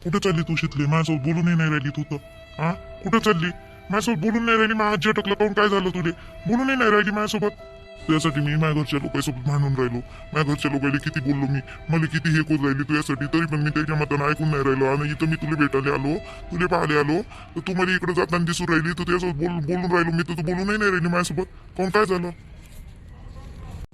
कुठे चालली तू शितली? माझ्यासोबत बोलूनही नाही राहिली तू तर. हा, कुठे चालली? माझ्यासोबत बोलून नाही राहिली. माझ्या झटकलं काऊन? काय झालं तुले? बोलूनही नाही राहिली माझ्यासोबत. त्यासाठी मी माझ्या घरच्या लोकांसोबत भांडून राहिलो. माझ्या घरच्या लोकांना किती बोललो मी, मला किती हे करून राहिली तुझ्यासाठी, तरी पण मी त्याच्या मतानं ऐकून नाही राहिलो. आणि इथं मी तुला भेटायला आलो, तुला पाहायला आलो, तर तू मला इकडे जाताना दिसून राहिली. तर त्यासोबत बोलून राहिलो मी, तर तू बोलूनही नाही राहिली माझ्यासोबत. काऊन? काय झालं?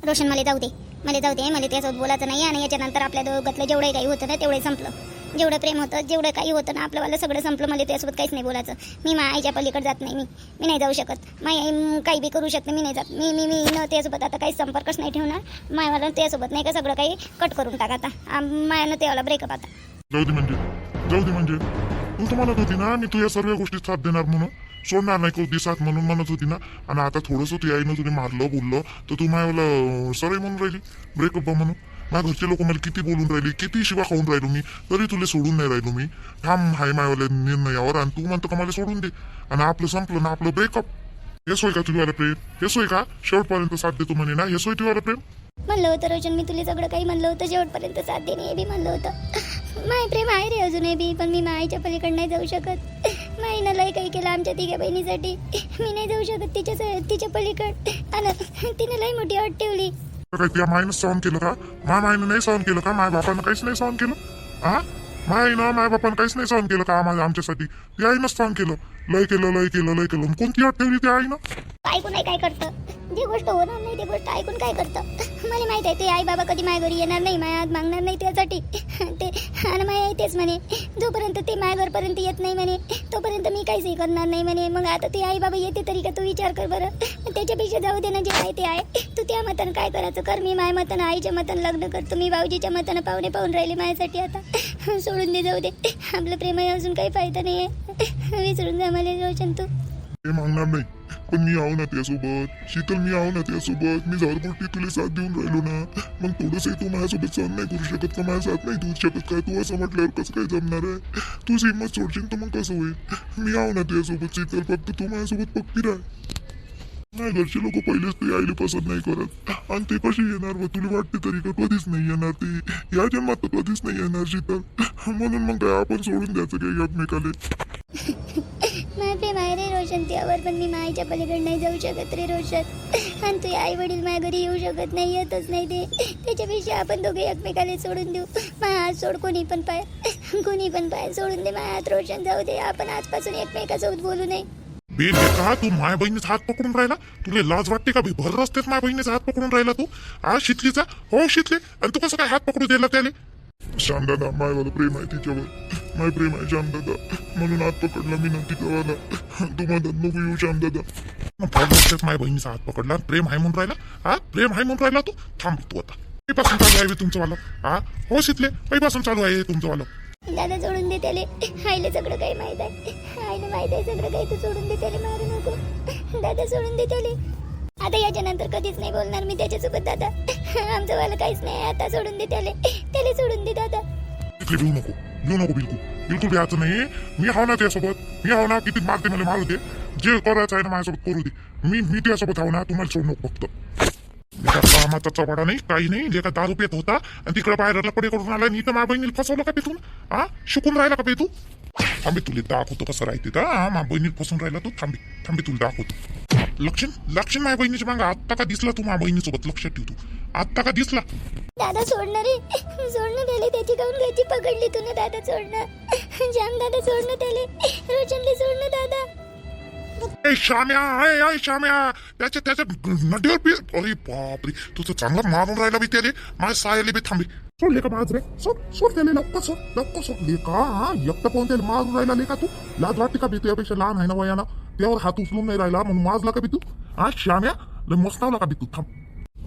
रोशन मला जाऊ दे, मला त्याच्यासोबत बोलायचं नाही. आणि याच्यानंतर आपल्या दोघातलं जेवढं काही होतं ना तेवढं संपलं. जेवढं प्रेम होतं, जेवढं काही होतं ना आपल्यावालं सगळं संपलं. मला त्याच्यासोबत काहीच नाही बोलायचं. मी माझ्या आईच्या पलीकडे जात नाही. मी नाही जाऊ शकत. माझी आई काही बी करू शकते, मी नाही जात. मी न त्याच्यासोबत आता काही संपर्कच नाही ठेवणार. मायावाला त्याच्यासोबत नाही का सगळं काही कट करून टाका आता. मायानं त्याला ब्रेकअप आता. जाऊ दे म्हणजे तू तर म्हणत होती ना मी तुझ्या सर्व गोष्टी साथ देणार म्हणून, सोडणार नाही कधी साथ म्हणून म्हणत होती ना. आणि आता थोडंसं तुझ्या आईनं तुझे मारलं बोललं तर तू मला सरळ म्हणून राहिली ब्रेकअप म्हणून. माझ्या घरचे लोक मला किती बोलून राहिली, किती शिवा खाऊन राहिलो मी, तरी तुला सोडून नाही राहिलो मी. ठाम हाय मायवाल्या निर्णयावर. आणि तू म्हणतो का मला सोडून दे, आणि आपलं संपलं ना आपलं ब्रेकअप. हे सोय का तुझ्याला प्रेम? हे सोय का शेवटपर्यंत साथ देतो म्हणे ना? हे सोय तुझ्याला प्रेम? म्हणलं होतं रोशन, मी तुला सगळं काही म्हणलं होतं, शेवटपर्यंत साथ देणे हे बी म्हणलं होतं. माय प्रेम आहे रे अजूनही बी, पण मी माईच्या पलीकडे नाही जाऊ शकत. माईनं लय काही केलं आमच्या तिघ्या बहिणीसाठी. मी नाही जाऊ शकत तिच्या पलीकड. आणि तिने लय मोठी अट ठेवली. काय त्या मायनं सहन केलं का? मायनं नाही सहन केलं का? माय बापानं काहीच नाही सहन केलं? हा, माय बापानं काहीच नाही सहन केलं का आमच्यासाठी? त्या आईनं सहन केलं. लय केलं. कोणती अट ठेवली त्या आईनं? ऐकून नाही काय करतं, जी गोष्ट होणार नाही ती गोष्ट ऐकून काय करतं. मला माहित आहे ते आई बाबा कधी माझ्या घरी येणार नाही, माझ्या हात मागणार नाही त्यासाठी. ते आणि माझी आई तेच म्हणे, जोपर्यंत ते माझ्या घरपर्यंत येत नाही म्हणे तोपर्यंत मी काहीच करणार नाही म्हणे. मग आता ते आई बाबा येते तरी का तू विचार कर बरं. त्याच्यापेक्षा जाऊ दे ना, जे आहे ते आहे. तू त्या मतानं काय करायचं कर. मी माझ्या मतानं आईच्या मतानं लग्न करतो. मी भाऊजीच्या मतानं पाहुणे पाहून राहिले माझ्यासाठी. आता सोडून दे, जाऊ दे. आपलं प्रेम आहे, अजून काही फायदा नाही आहे. विसरून जा मला रोशन तू. ते मागणार नाही, पण मी आहो ना त्यासोबत. शीतल, मी आहो ना त्यासोबत. मी झाडपोटी तुला साथ देऊन राहिलो ना. मग थोडंसं तू माझ्यासोबत सहन नाही करू शकत का? माझ्या साथ नाही देऊ शकत काय? तू असं म्हटल्यावर कसं काय जमणार आहे? तू हिंमत सोडशील तर मग कसं होईल? मी आहो ना त्यासोबत शीतल, फक्त तू माझ्यासोबत पक्की राह. माझ्या घरचे लोक पहिलेच ते आईला पसंत नाही करत. आणि ते कशी येणार? व तुला वाटते तरी का कधीच नाही येणार ते? या जन्मात तर कधीच नाही येणार शीतल. म्हणून मग काय आपण सोडून द्यायचं काही एकमेकाले? माझे प्रेम आहे रे रोशन त्यावर, पण मी माईच्या पलीकडे नाही जाऊ शकत रे रोशन. आणि तुझे आई वडील माझ्या घरी येऊ शकत नाही, येतच नाही ते. त्याच्यापेक्षा आपण दोघे एकमेकाला सोडून देऊ. माझ्या हात सोड, कोणी पण पाय सोडून दे माझ्या हात रोशन. जाऊ दे, आपण आजपासून एकमेकासोबत बोलू नये. बेल का तू माय बहिणीचा हात पकडून राहिला? तुला लाज वाटते का? भर रस्त्यात माय बहिणीचा हात पकडून राहिला तू? हा, शितलीचा? हो शितले. आणि तू कसं काय हात पकडू दिला त्याने? श्यामदादा, मायवाला प्रेम आहे तिच्यावर. माय प्रेम आहे श्यामदादा, म्हणून हात पकडला मी ना तिच्यावाला. तू म्हणतात नको येऊ श्यामदादा. भर रस्त्यात माय बहिणीचा हात पकडला, प्रेम आहे म्हणून राहिला? हा, प्रेम आहे म्हणून राहिला तू? थांब तू आता. कधीपासून चालू आहे तुमचं वाला? हा, हो शितले, कधीपासून चालू आहे तुमचं वाला? दादा सोडून दे त्याले. आईला सगळं काही माहित आहे. आईला माहित आहे सगळं काही. तू सोडून दे त्याले, मारू नको. दादा सोडून दे त्याले. आता याच्यानंतर कधीच नाही बोलणार मी त्याच्यासोबत दादा. आमचं वाला काहीच नाही. आता सोडून दे त्याले सोडून दे दादा. भिऊ नको बिलकुल द्यायचं नाही. मी हाव ना त्यासोबत. मी हाव ना, किती मारते मला मारू दे. जे करायचं आहे ना माझ्यासोबत करू दे. मी त्यासोबत हाव ना. तुम्हाला सोडू नको फक्त. कामाचा चवाडा नाही, काही नाही. जे का दारू पेत होता आणि तिकडे बाहेर लपडे करून आला, नी तर माझ्या बहिणीला फसवलं का तिथून? हा, शिकून राहिला का बे तू? थांबे, तुला दाखवतो कसं राहते तर. हा, माझ्या बहिणीला फसून राहिला तू. थांबे तुला दाखवतो. लक्षण माझ्या बहिणीच्या मागं आत्ता का दिसला तू? माझ्या बहिणीसोबत लक्षात ठेव तू. आत्ता का दिसला? दादा सोडणार रे, सोडणं त्याले. त्याची काऊन घ्यायची पकडली तू ना दादा? सोडणं जाम दादा, सोडणं त्याले. रोशनले सोडणं दादा. श्याम्या, त्याच्या नडीवर बी. अरे बापरे, तू तर चांगला मारून राहिला बी त्याले. माझ्या सायाले बी. थांबे, सोडले का माझ रे? सोड त्याले, लवकर सोड लेका. हा, एकटा पाहून त्याला मारून राहिला लेका तू? लाज वाटते का बी? तुझ्यापेक्षा लहान आहे ना वयाना. त्यावर हात उचलून नाही राहिला म्हणून माजला का बी तू? हा श्याम्या, लय मस्तावला का बी तू? थांब.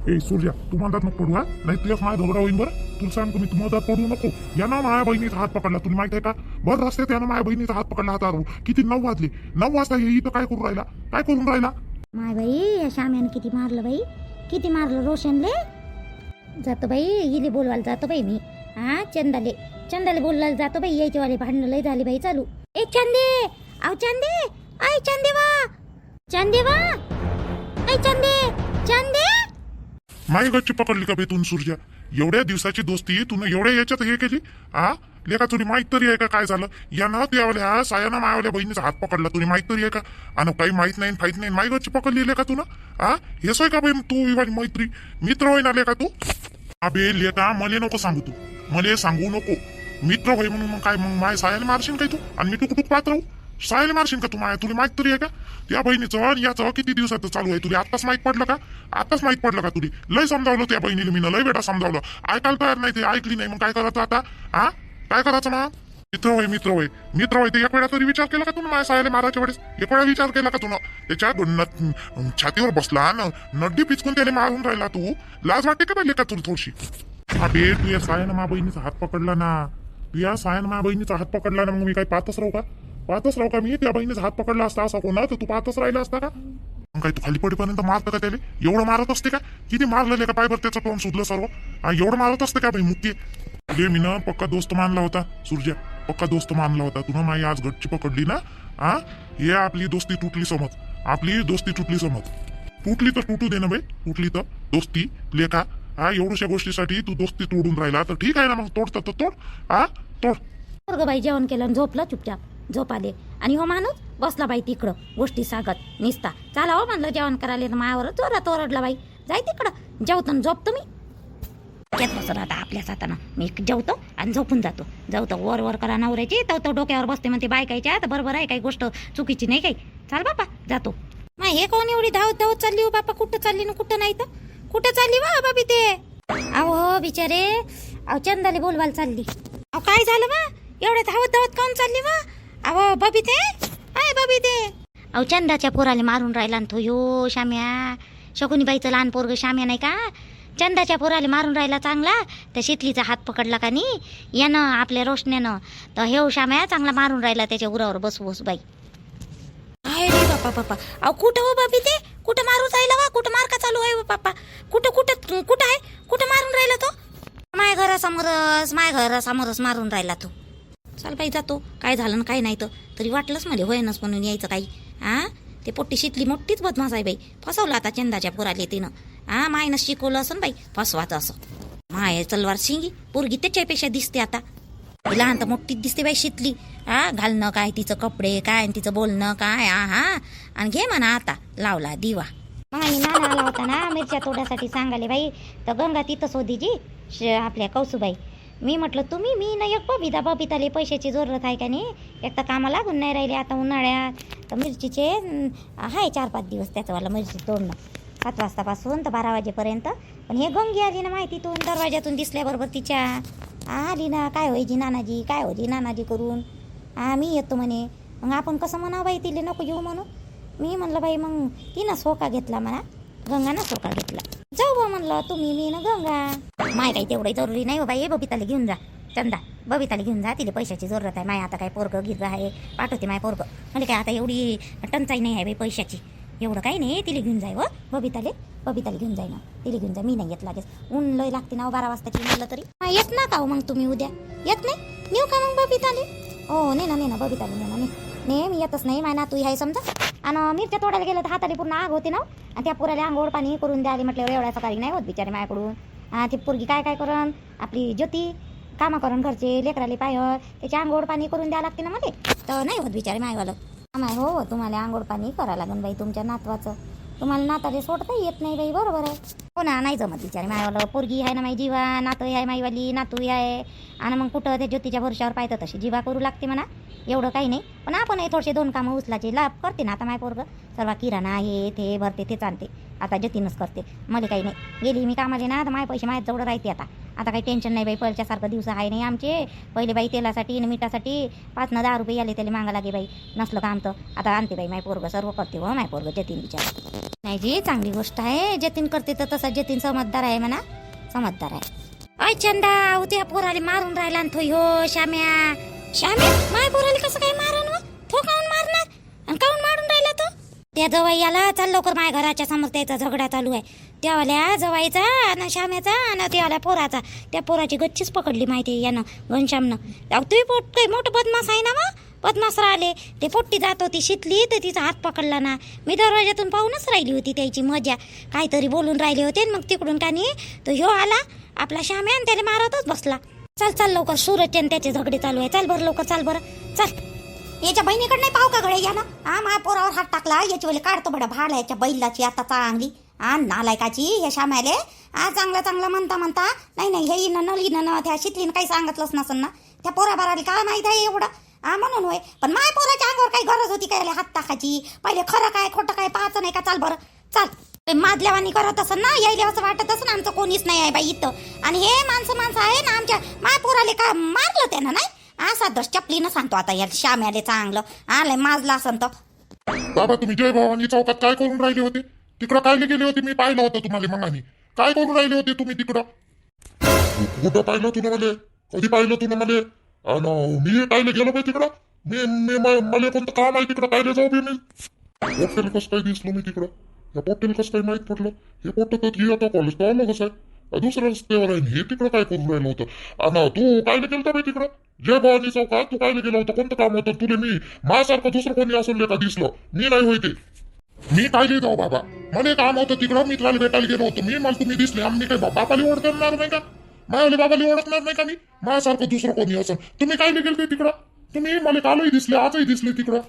ए सूर्या, तू मधात नको पडू. हा, नाही तुझ्याच माझ्या झगडा होईन बरं. तुला सांगतो मी, तू मधात पडू नको. यानं माझ्या बहिणीचा हात पकडला, तुला माहित आहे का? भर रस्त्यात यानं माझ्या बहिणीचा हात पकडला. हातावर किती 9 वाजले. 9 वाजता हे इथं काय करून राहिला? माय बाई, या श्याम्यानं किती मारलं बाई, किती मारलं रोशनले. जातो बाई, हिले बोलवायला जातो बाई मी. हा, चंदाले बोलवायला जातो बाई. यायचेवाले भांडणं लय झाले बाई चालू. ए चंदे, आव चंदे, ऐ चंदेवा, ऐ चंदे. माई गच्ची पकडली का बेतून सूर्या? एवढ्या दिवसाची दोस्ती तू एवढ्या याच्यात हे केली? हा लेका तुला माहित तरी आहे का काय झालं? यानं त्यावल्या सायानं मायावल्या बहिणीचा हात पकडला, तुला माहित तरी आहे का? आणि काही माहित नाही फाईत नाही, माई गच्ची पकडली लेका तू ना? हा हे सोय का बाई तू माझी मैत्री मित्र होय ना लेका तू? अबे लेका मले नको सांगू, तू मले सांगू नको. मित्र होय म्हणून मग काय मग माय सायाला मारशील काय तू? आणि मी टुकटुक पाहत राहू? सायाला मारशील का तू माया? तुला माहित तरी आहे का त्या बहिणीचं आणि याचं किती दिवसाचं चालू आहे? तुला आताच माहित पडलं का? आताच माहित पडलं का तुला? लय समजावलं त्या बहिणीला मी, लय बेटा समजावलं, ऐकायला तयार नाही, ते ऐकली नाही. मग काय करायचं आता? हा काय करायचं ना? मित्र होय मित्र होय मित्र होय ते एक वेळा तरी विचार केला का तू माझ्या सायाला मारायच्या वेळेस? एक वेळा विचार केला का तू? त्याच्या छातीवर बसला नड्डी पिचकून त्याला मारून राहिला, तू लाज वाटते का पाहिजे का तुला थोडीशी? अबे तू या सायानं मा बहिणीचा हात पकडला ना, तू या सायानं मा बहिणीचा हात पकडला ना, मग मी काय पाहतच राहू का? पाहतच राहू का मी? त्या बहिणीचा हात पकडला असता असा कोणा तर तू पाहतच राहिला असता का? मग काय तू खाली पडेपर्यंत मारतं का त्याला? एवढं मारत असते का? किती मारलेले का? पाय बरं त्याचं तोंड सुधलं सर्व. एवढं मारत असते का भाई मुक्की? अरे मी ना पक्का दोस्त मानला होता सूर्या, पक्का दोस्त मानला होता तुला. माई आज गच्ची पकडली ना, हा हे आपली दोस्ती तुटली समज, आपली दोस्ती तुटली समज. तुटली तर तुटू दे ना बाई, तुटली तर दोस्ती लेखा. हा एवढ्याशा गोष्टीसाठी तू दोस्ती तोडून राहिला तर ठीक आहे ना, मग तोडतं तर तोड. हा तोड. पोरगं बाई जेवण केलं आणि झोपलं चुपचाप, झोप आले. आणि हो माणूस बसला बाई तिकडं गोष्टी सांगत निसता. चाला हो म्हणलं जेवण करायला, तर मायावर जोरात ओरडला बाई, जाय तिकडं जेवतो आणि झोपतो. मी त्यात बसून आता आपल्याच हातानं मी जेवतो आणि झोपून जातो. जाऊतो वर वर करा नवऱ्याची, तो डोक्यावर बसते म्हणते बायकायच्या, तर बरोबर आहे, काही गोष्ट चुकीची नाही काही. चाल बापा जातो. मग हे कोण एवढी धावत धावत चालली हो बापा? कुठं चालली ना कुठं नाही, तर कुठं चालली वा बाबी ते? अहो हो बिचारे, अहो चंदाले बोलवायला चालली. अहो काय झालं वा एवढ्या धावत धावत काऊन चालली वा? अहो बबी ते आहे बबी ते. अहो चंदाच्या पोराले मारून राहिला तो यो श्याम्या, शकुनीबाईचं लहान पोरग श्याम्या नाही का, चंदाच्या पोराले मारून राहिला चांगला. त्या शितलीचा हात पकडला का नाही यानं आपल्या रोशन्यानं, तर हे श्याम्या चांगला मारून राहिला त्याच्या उरावर बसू बाई. आहे रे बापा बापा. अहो कुठं हो बाबी ते? कुठं मारून राहिला वा? कुठं मार का चालू आहे बापा? कुठं कुठं कुठं आहे? कुठं मारून राहिला तो? माय घरासमोरच मारून राहिला तो. चल बाई जातो, काय झालं ना काय नाही तर तरी वाटलंच मध्ये होईनच म्हणून यायचं काही. हा ते पोट्टी शितली मोठीच बदमाश आहे बाई, फसवलं आता चंदाच्या पोराले तिनं. हा मायनं शिकवलं असं बाई फसवाचं असं. माय तलवार शिंगी पोरगी त्याच्यापेक्षा दिसते आता, लहान तर मोठीच दिसते बाई शितली. हा घालणं काय तिचं कपडे काय आणि तिचं बोलणं काय. हा आणि घे म्हणा आता लावला दिवा. मग आणि नाना आला होता ना मिरच्या तोड्यासाठी सांगाले बाई, तर गंगा तिथंच होती जी आपल्या कौसुबाई. मी म्हटलं तुम्ही मी ना एक बबिताले पैशाची जरूरत आहे का नाही, एक तर कामा लागून नाही राहिले आता उन्हाळ्यात, तर मिरचीचे आहे 4-5 दिवस त्याचंवाला मिरची तोडणं 7 वाजतापासून तर 12 वाजेपर्यंत. पण हे गंगी आली ना माहितीतून, दरवाजातून दिसल्याबरोबर तिच्या आली ना, काय होईजी नानाजी काय होजी नानाजी करून. मी येतो म्हणे. मग आपण कसं म्हणावं बाई तिले नको येऊ म्हणून. मी म्हणलं बाई मग तिनं सोका घेतला म्हणा, गंगानं सोका घेतला. जाऊ बा म्हणलं तुम्ही मी ना गंगा. माय काही तेवढं जरुरी नाही हो बाई, बबिताला घेऊन जा चंदा, बबिताला घेऊन जा, तिला पैशाची जरूरत आहे. माय आता काय पोरगं गिरगं आहे, पाठवते माय पोरगं. म्हणजे काय आता एवढी टंचाई नाही आहे बाई पैशाची, एवढं काही नाही. तिला घेऊन जाय व बबिताला घेऊन जाय ना, तिला घेऊन जा. मी नाही येत लागेच, ऊन लय लागते ना 12 वाजताची म्हणलं तरी. येत ना का हो मग तुम्ही उद्या? येत नाही नेऊ का मग बबिताले? हो ने ना बबिताले ने ना ने मी येतच नाही. माय नातू आहे समजा. आणि मिरच्या तोडायला गेलं तर हाताने पूर्ण आग होते ना, आणि त्या पुराला आंघोळ पाणी करून द्यायला म्हटल्यावर एवढ्या सकाळी नाही होत बिचारे माझ्याकडून. ती पोरगी काय करण आपली ज्योती, कामा करण घरचे लेकराले पाय त्याची आंघोळ पाणी करून द्यावं लागते ना मला, तर नाही होत बिचारे मायवालं. माय हो तुम्हाला आंघोळ पाणी करावं लागेल बाई तुमच्या नातवाचं, तुम्हाला नाताले सोडता येत नाही बाई. बरोबर आहे हो ना, नाही जमत बिचारे मायवालं. पोरगी आहे ना माई जीवा, नातं आहे माईवाली, नातू आहे. आणि मग कुठं त्या ज्योतीच्या भरशावर पाहतं तशी जीवा करू लागते म्हणा, एवढं काही नाही. पण आपण थोडेसे 2 कामं उचलाचे लाभ करते ना. आता माय पोरगं सर्व किराणा हे ते भरते ते चालते, आता ज्योतीनंच करते, मला काही नाही. गेली मी कामाले ना तर माय पैसे माझ्या जवळ राहते. आता काही टेन्शन नाही बाई, पहिल्यासारखं दिवस आहे नाही आमचे. पहिले बाई तेलासाठी आणि मिठासाठी 5 ना 10 रुपये आले त्याला मागा लागे बाई, नसलं काम तर आता आणते बाई. माय पोरगं सर्व करते हो, माय पोरगं जतीन बिचार. नाही जी चांगली गोष्ट आहे, जतीन करते तर तसा जतीन समजदार आहे म्हणा, समजदार आहे. अय चंदा उद्या पोराले मारून राहिला आणि तो हो श्याम्या माय पोराले कसं काय मारण व? तो काऊन मारणार आणि काऊन मारून राहिला तो? त्या जवाईला चाल लवकर माझ्या घराच्या समोर त्याचा झगडा चालू आहे. त्यावाल्या जवाईचा आणि श्याम्याचा आणि त्यावाल्या पोराचा, त्या पोराची गच्चीच पकडली माहिती यानं घनश्यामनं. तुम्ही पोट काही मोठं बदमाश आहे ना मग, पद्मास राहिले ते पोट्टी जात होती शितली तर तिचा हात पकडला ना. मी दरवाजातून पाहूनच राहिली होती त्याची मजा. काहीतरी बोलून राहिले होते मग तिकडून का नाही तो ह्यो आला आपला श्याम्या आणि त्याला मारतच बसला. चल चल लवकर, सूरजचे आणि त्याचे झगडे चालू आहे. चल बरं लवकर, चल बरं चल. याच्या बहिणीकडे नाही पाहू का गळे या ना. हा माझ्या पोरावर हात टाकला, याची वेळी काढतो बडा भाड याच्या बैलाची आता चांगली. हा नालायकाची हे श्याम्याले चांगला चांगला म्हणता नाही हे नळीनं त्या शितलीनं काही सांगितलंच नसन ना. त्या पोराबाराला काय माहित आहे एवढं. म्हणून होय. पण माझ्या पोराच्या अंगावर काही गरज होती काय हात टाकायची. पहिले खरं काय खोटं काय पाहायचं नाही का. चाल बरं चल. मादल्यावानी करत असन ना, यायला असं वाटत असं आमचं कोणीच नाही आहे बाई इथं. आणि हे माणसं आहे ना आमच्या माझ्या पोराले काय मारलं त्यानं नाही. साधं चपलीनं सांगतो आता या श्याम्याले चांगलं आलंय माजला असन तर. बाबा तुम्ही जय भवानी चौकात काय करून राहिले होते तिकडं? काय गेले होते? मी पाहिलं होतं तुम्हाला मगानी. काय करून राहिले होते तुम्ही तिकडं? कुठं पाहिलं तुला मला? कधी पाहिलं तुला मला? मी पाहिलं गेलो पाहिजे तिकडं. मी मला कोणतं काम आहे तिकडं? पाहिलं जाऊ बी मी. पोट्टेल कसं काय दिसलो मी तिकडं? या पोट्टेल कसं काय माहित पडलं? हे पोट्ट तर आता कॉलेज तर आलं कसं आहे? दुसऱ्या रस्त्यावर आहे हे तिकडं काय करून राहिलं होतं? तू काय गेलं होतं तिकडं जय भवानी चौकात? तू काय गेलं होतं? कोणतं काम होतं तुले? मी माझ्यासारखं दुसरं कोणी असून का दिसलं? मी नाही होय ते. मी काय जाऊ बाबा, मला काम होतं तिकडं मित्राला भेटायला गेलो होतो मी. मला तुम्ही दिसले. आम्ही काय बापाली ओळखणार नाही का? माझ्या बाबाली ओळखणार नाही का मी? माझ्यासारखं दुसरं कोणी असं. तुम्ही काय गेले तिकडं? तुम्ही मला कालही दिसले आजही दिसले तिकडं.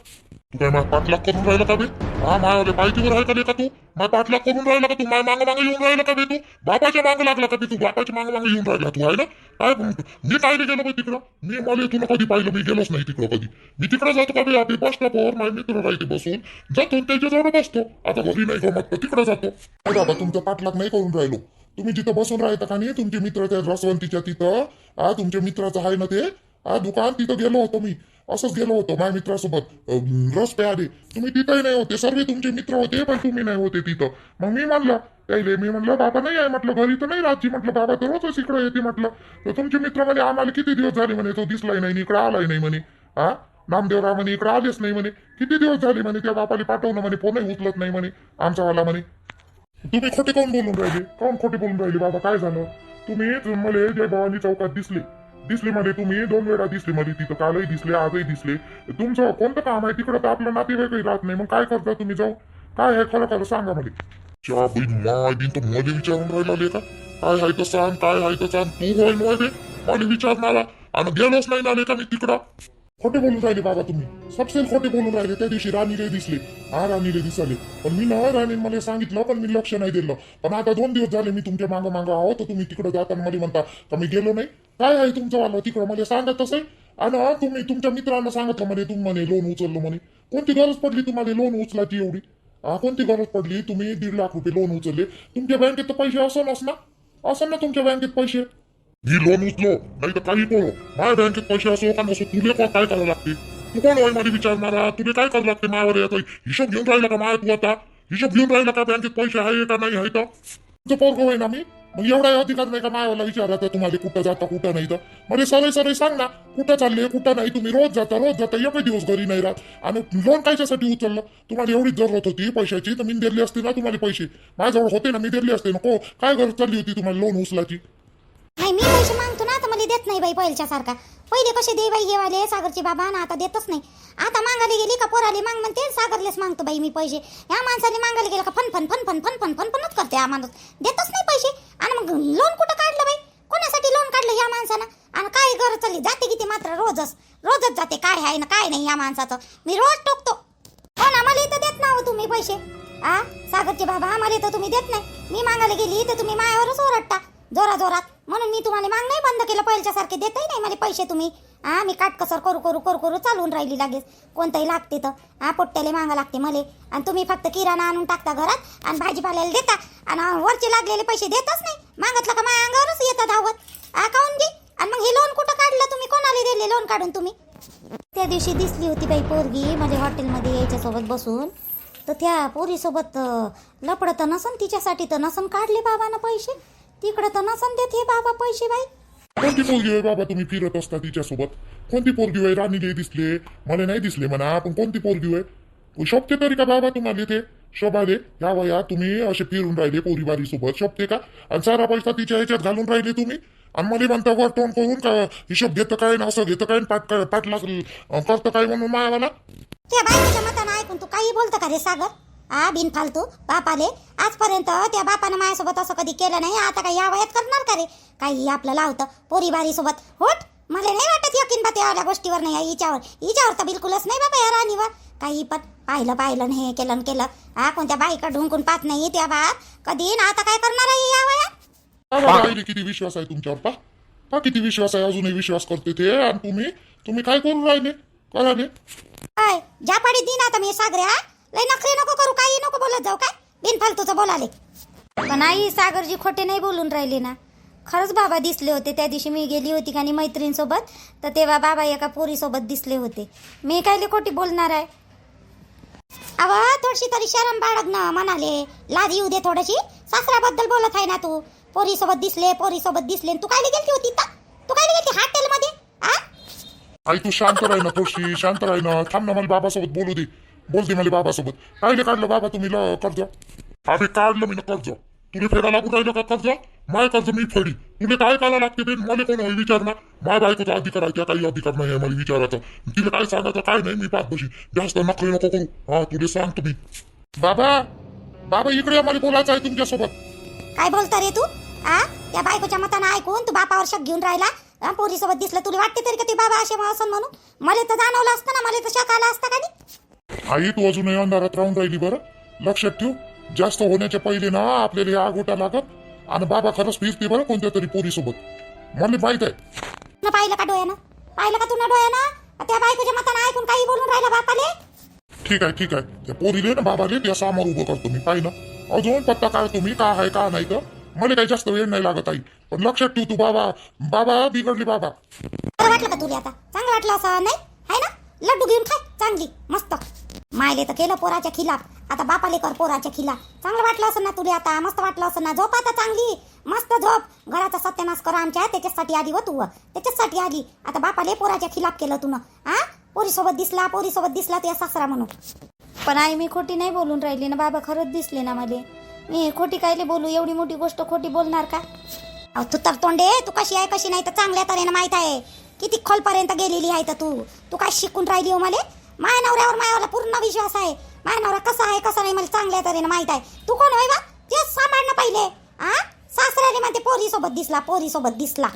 तू काय माझ्या पाठलाग करून राहिला का बे? माझ्या पायतीवर आहे का तू? माझ्या पाठलाग करून राहिला का तू? माझ्या मागं येऊन राहिला का बे तू? बापाच्या मागं लागला का बे तू? बापाच्या मागं येऊन राहिला तू आहे ना? काय मी काय गेलो बे तिकडं? मला तुला कधी पाहिलं? मी गेलोच नाही तिकडं कधी. मी तिकडे जातो का बे? आपली बस स्टॉपवर माझे मित्र राहते बसून जातो त्याच्याजवळ बसतो. आता घरी नाही गमत तर तिकडे जातो. बाबा तुमचा पाठलाग नाही करून राहिलो. तुम्ही जिथं बसून राहता का नाही तुमचे मित्र त्या रसवंतीच्या तिथं तुमच्या मित्राचं आहे ना ते दुकान, तिथं गेलो होतो मी. असंच गेलो होतो माझ्या मित्रासोबत रस प्याले. तुम्ही तिथंही नाही होते. सर्व तुमचे मित्र होते पण तुम्ही नाही होते तिथं. मग मी म्हणलं त्याला, मी म्हणलं बाबा नाही आहे म्हटलं घरी तर नाही राहची म्हटलं. बाबा तर रोजच इकडे येते म्हटलं. तर तुमचे मित्र म्हणे आम्हाला किती दिवस झाले म्हणे तो दिसलाय नाही इकडे आलाय नाही म्हणे. नामदेवराव म्हणे इकडे आलेच नाही म्हणे. किती दिवस झाले म्हणे. त्या बापाला पाठवणं म्हणे फोनही उचलत नाही म्हणे आमचावाला म्हणे. तुम्ही खोटे कोण बोलून राहिले? कोण खोटे बोलून राहिले बाबा? काय झालं? तुम्ही मला जय भवानी चौकात दिसले मध्ये. तुम्ही 2 वेळा दिसले मध्ये तिथं. कालही दिसले आजही दिसले. तुमचं कोणतं काम आहे तिकडं? तर आपलं नातेवाईकही राहत नाही. मग काय करता तुम्ही जाऊ? काय आहे खरं खरं सांगा मला. च्या बाई माय तो मध्ये विचारून राहिला का? काय आहे तर सांग, काय आहे तर सांग. तू होईल मध्ये मला विचारणारा आणि गेलोच नाही ना का मी तिकडं? खोटे बोलून राहिले बाबा तुम्ही. सबसे खोटे बोलून राहिले. त्या दिवशी राणीले दिसले. राणीले दिसले पण मी ना राणी मला सांगितलं पण मी लक्ष नाही दिलं. पण आता 2 दिवस झाले मी तुमच्या मागं आहो तर तुम्ही तिकडे जाताना मला म्हणता का मी गेलो नाही. काय आहे तुमचं वाला तिकडं? मला सांगत असेल. आणि तुम्ही तुमच्या मित्रांना सांगितलं म्हणे तुम्ही म्हणे लोन उचललो म्हणे. कोणती गरज पडली तुम्हाला लोन उचलायची एवढी? कोणती गरज पडली? तुम्ही 1.5 लाख रुपये लोन उचलले. तुमच्या बँकेत तर पैसे असं ना तुमच्या बँकेत पैसे. मी लोन उचलो नाही तर काही करू. माझ्या बँकेत पैसे असो का नसो तुले काय करावं लागते? तू कोण आहे मला विचारणारा? तुला काय करावं लागते माझ्यावर? येतो हिशोब घेऊन राहिला का माझ्या? तू आता हिशोब घेऊन राहिला का बँकेत पैसे आहे का नाही आहे तर? तुमचं पोरगं होय ना मी. मग एवढा अधिकार नाही का माझ्याला विचारायचा तुम्हाला कुठं जाता कुठं नाही तर? म्हणजे सरळ सांग ना कुठं चालले कुठं नाही. तुम्ही रोज जाता एकही दिवस घरी नाही राहत. आणि लोन कायच्यासाठी उचललं? तुम्हाला एवढीच जरूरत होती पैशाची तर मी दिली असते ना तुम्हाला पैसे. माझ्याजवळ होते ना मी दिले असते नको. काय गरज चालली होती तुम्हाला लोन उचलाची? नाही मी पैसे मागतो ना आता मला देत नाही बाई पहिल्याच्या सारखा. पहिले कसे दे बाई घेवाले सागरचे बाबा ना आता देतच नाही. आता मागायला गेली का पोराले माग म्हणते सागरलेच मागतो बाई मी पैसे. या माणसाने मागायला गेला का फनफनच करते. हा माणूस देतच नाही पैसे. आणि मग लोन कुठं काढलं बाई? कोणासाठी लोन काढलं या माणसानं? आणि काय गरज चालली? जाते किती मात्र रोजच जाते. काय आहे ना काय नाही या माणसाचं. मी रोज टोकतो. हो ना मला इथं देत ना हो तुम्ही पैसे. सागरचे बाबा मला इथं तुम्ही देत नाही. मी मागायला गेली तर तुम्ही मायावरच ओरडता जोरात. म्हणून मी तुम्हाला माग नाही बंद केलं. पहिल्याच्या सारखे देतही नाही मला पैसे तुम्ही. मी काटकसर करू चालून राहिली लागेच. कोणतंही लागते तर पोट्ट्याला मागा लागते मले. आणि तुम्ही फक्त किराणा आणून टाकता घरात आणि भाजीपाल्याला देता आणि वरचे लागलेले पैसे देतच नाही. मागितलं का माझ्या अंगावरच येतात धावत. काऊन घे. आणि मग हे लोन कुठं काढलं तुम्ही? कोणाला दिले लोन काढून तुम्ही? त्या दिवशी दिसली होती बाई पोरगी माझ्या हॉटेलमध्ये यायच्यासोबत बसून. तर त्या पोरीसोबत लपडं तर नसन तिच्यासाठी तर नसन काढले बाबानं पैसे. तिकडे तर नसन देत हे बाबा पैसे बाई. कोणती पोरगी आहे बाबा तुम्ही फिरत असता तिच्यासोबत? कोणती पोरगी आहे? राणीले दिसले मला नाही दिसले म्हणा. पण कोणती पोरगी आहे? शोभते तरी का बाबा तुम्हाला ते? शोभाले या वया तुम्ही असे फिरून राहिले पोरीबारी सोबत शोभते का? आणि सारा पैसा तिच्या ह्याच्यात घालून राहिले तुम्ही. आणि मला म्हणता वर तोंड करून का हिशोब घेतं काय ना असं घेतं काय पाठ करतं काय म्हणून मायावाला. त्या बायकोच्या मतानं ऐकून तू काही बोलतं का रे सागर? बिनफालतू बापाले आजपर्यंत त्या बापानं माझ्यासोबत असं कधी केलं नाही, आता काय या वयात करणार का रे? काही आपलं लावतं पोरीबारी सोबत. होट मला नाही वाटत यकीन बा त्या गोष्टीवर नाही हिच्यावर तर बिलकुलच नाही बाबा या राणीवर. काही पण पाहिलं न हे केलं कोणत्या बाईका ढुंकून पाहत नाही त्या बाप कधी ना आता काय करणार आहे या वयात? आईले किती विश्वास आहे तुमच्यावर पा किती विश्वास आहे, अजूनही विश्वास करते ते. आणि तुम्ही काय करून राहिले कराले? काय ज्या पाडी दिन आता मी सागऱ्या लय नखरे नको करू, काही नको बोलत जाऊ काय बिनफालतूचं बोलाले. पण आई सागरजी खोटे नाही बोलून राहिले ना. खरंच बाबा दिसले होते त्या दिवशी मी गेली होती का मैत्रीणसोबत, तर तेव्हा बाबा एका पोरीसोबत दिसले होते. मी काय खोटी बोलणार आहे? अव थोडीशी तरी शरम बाळगणं म्हणाले, लाज येऊ दे थोडीशी. सासऱ्याबद्दल बोलत आहे ना तू. पोरीसोबत दिसले तू काय गेलती होती? तू काय गेलती हॉटेलमध्ये? आई तू शांत राही ना, थोडीशी शांत राही ना. थांब ना, मला बाबासोबत बोलते मला बाबासोबत. कायले काढलं बाबा तुम्ही कर्ज? अरे काढलं मी ना कर्ज. तुला फेडा लागून राहिलं का कर्ज? माय कर्ज मी फेडी. तुला काय करायला लागते ते मला कोण विचारणार? माय बायकोचा अधिकार आहे, त्या काही अधिकार नाही आहे मला विचारायचं. तिला काय सांगायचं काय नाही, मी पाहत बशी. जास्त नखरे नको करू. तुला सांगतो मी. बाबा इकडे मला बोलायचं आहे तुमच्यासोबत. काय बोलता रे तू? त्या बायकोच्या मतानं ऐकून तू बापावर शक घेऊन राहिला. पोरीसोबत दिसलं तुला वाटते तरी का ते बाबा असे असं म्हणून? मला तर जाणवलं असतं ना, मला तर शक आला असता का नाही? आई तू अजूनही अंधारात राहून राहिली. बरं लक्षात ठेव, जास्त होण्याच्या पहिले ना आपल्याला आगोटा लागत. आणि बाबा खरंच फिरते बरं कोणत्या तरी पोरीसोबत, मला माहित आहे. पाहिलं का डोळ्यानं? पाहिलं का तुला डोळ्यानं? त्या बायकोच्या मतानं ऐकून काही बोलून राहिला बापाले. ठीक आहे त्या पोरीले ना बाबाले त्या सामोर उभं करतो मी. पाहिलं अजून पत्ता काय तुम्ही का आहे का नाही तर मला काही जास्त वेळ नाही लागत आई. पण लक्षात ठेव तू बाबा बिघडली बाबा. बरं वाटलं का तुला आता? चांगलं वाटलं असं नाही आहे ना? लड्डू घेऊन खाय चांगली मस्त. मायले तर केलं पोराच्या खिलाफ, आता बापाले कर पोराच्या खिलाफ. चांगलं वाटलं असं ना तुला आता? मस्त वाटलं असं ना? झोप आता चांगली मस्त झोप. घराचा सत्यानाश करा आमच्या, त्याच्यासाठी आली व तू, त्याच्यासाठी आली. आता बापाले पोराच्या खिलाफ केलं तू ना. पोरीसोबत दिसला तुझ्या सासरा म्हणून. पण आई मी खोटी नाही बोलून राहिली ना. बाबा खरंच दिसले ना मला. मी खोटी कायले बोलू? एवढी मोठी गोष्ट खोटी बोलणार का? तू तर तोंडे, तू कशी आहे कशी नाही तर चांगल्या तऱ्हेनं माहित आहे. किती खोलपर्यंत गेलेली आहे तर तू काय शिकून राहिली हो मला? माझ्या नवऱ्यावर मायाला पूर्ण विश्वास आहे. माझ्या नवरा कसा आहे कसा नाही मला चांगल्या तऱ्हेनं माहित आहे. तू कोण होय बा? तेच सांभाळणं पहिले. सासऱ्याने म्हणते पोरीसोबत दिसला